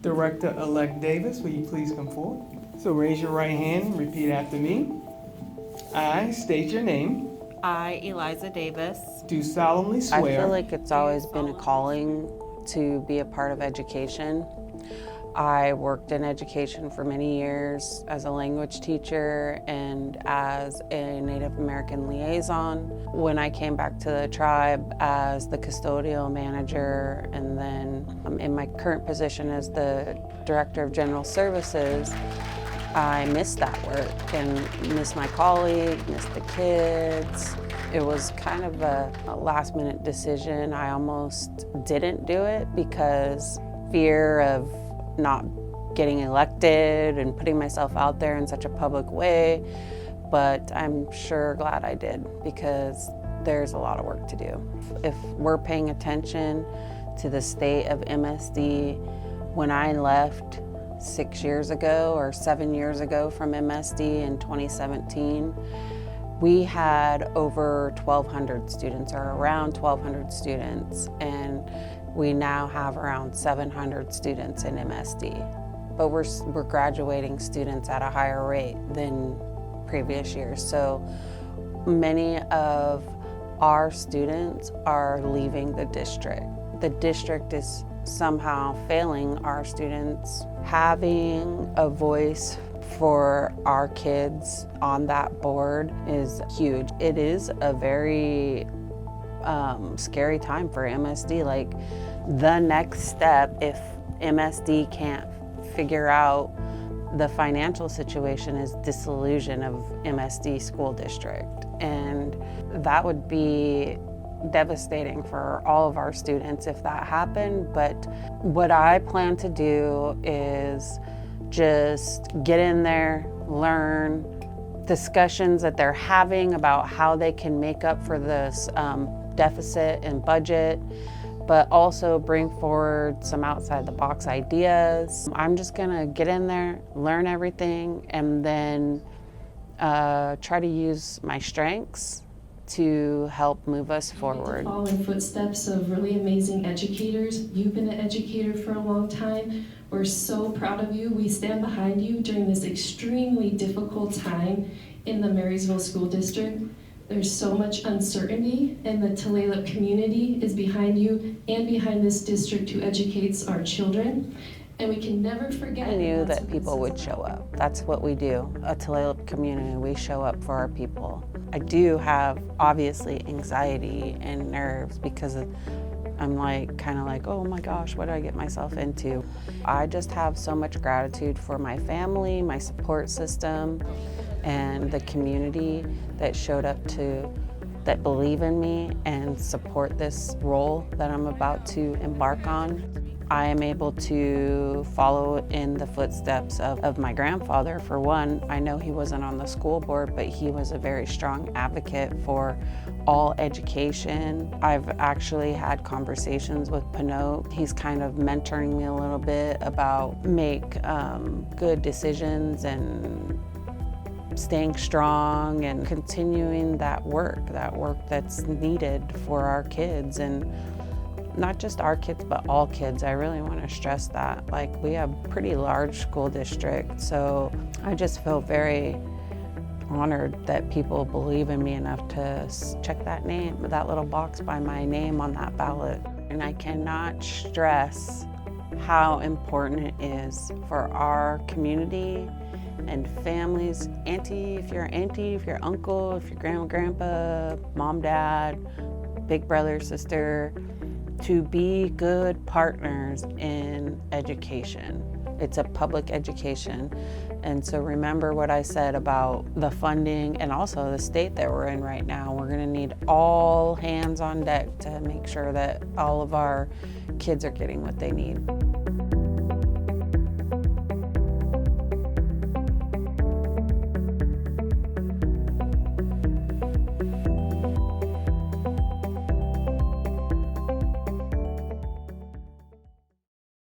Director-elect Davis, will you please come forward? So raise your right hand and repeat after me. I state your name. I, Eliza Davis, Do solemnly I swear. feel like it's always been a calling to be a part of education. I worked in education for many years as a language teacher and as a Native American liaison. When I came back to the tribe as the custodial manager, and then in my current position as the Director of General Services, I missed that work and missed my colleagues, missed the kids. It was kind of a last-minute decision. I almost didn't do it because fear of not getting elected and putting myself out there in such a public way, but I'm sure glad I did because there's a lot of work to do. If we're paying attention to the state of MSD, when I left 6 years ago or 7 years ago from MSD in 2017, we had over 1,200 students, or around 1,200 students, and we now have around 700 students in MSD. But we're graduating students at a higher rate than previous years. So many of our students are leaving the district. The district is somehow failing our students. Having a voice for our kids on that board is huge. It is a very scary time for MSD. Like, the next step, if MSD can't figure out the financial situation, is dissolution of MSD school district. And that would be devastating for all of our students if that happened. But what I plan to do is just get in there, learn discussions that they're having about how they can make up for this deficit and budget, but also bring forward some outside the box ideas. I'm just gonna get in there, learn everything, and then try to use my strengths to help move us forward. Follow in footsteps of really amazing educators. You've been an educator for a long time. We're so proud of you. We stand behind you during this extremely difficult time in the Marysville School District. There's so much uncertainty, and the Tulalip community is behind you and behind this district who educates our children. And we can never forget. I knew that people would show up. That's what we do. A Tulalip community, we show up for our people. I do have, obviously, anxiety and nerves because I'm kind of like, oh my gosh, what did I get myself into? I just have so much gratitude for my family, my support system, and the community that showed up that believe in me and support this role that I'm about to embark on. I am able to follow in the footsteps of my grandfather. For one, I know he wasn't on the school board, but he was a very strong advocate for all education. I've actually had conversations with Pinot. He's kind of mentoring me a little bit about make good decisions and staying strong and continuing that work that's needed for our kids, and not just our kids, but all kids. I really want to stress that. Like, we have a pretty large school district, so I just feel very honored that people believe in me enough to check that little box by my name on that ballot. And I cannot stress how important it is for our community and families. If you're auntie, if you're uncle, if you're grandma, grandpa, mom, dad, big brother, sister, to be good partners in education. It's a public education. And so remember what I said about the funding and also the state that we're in right now. We're gonna need all hands on deck to make sure that all of our kids are getting what they need.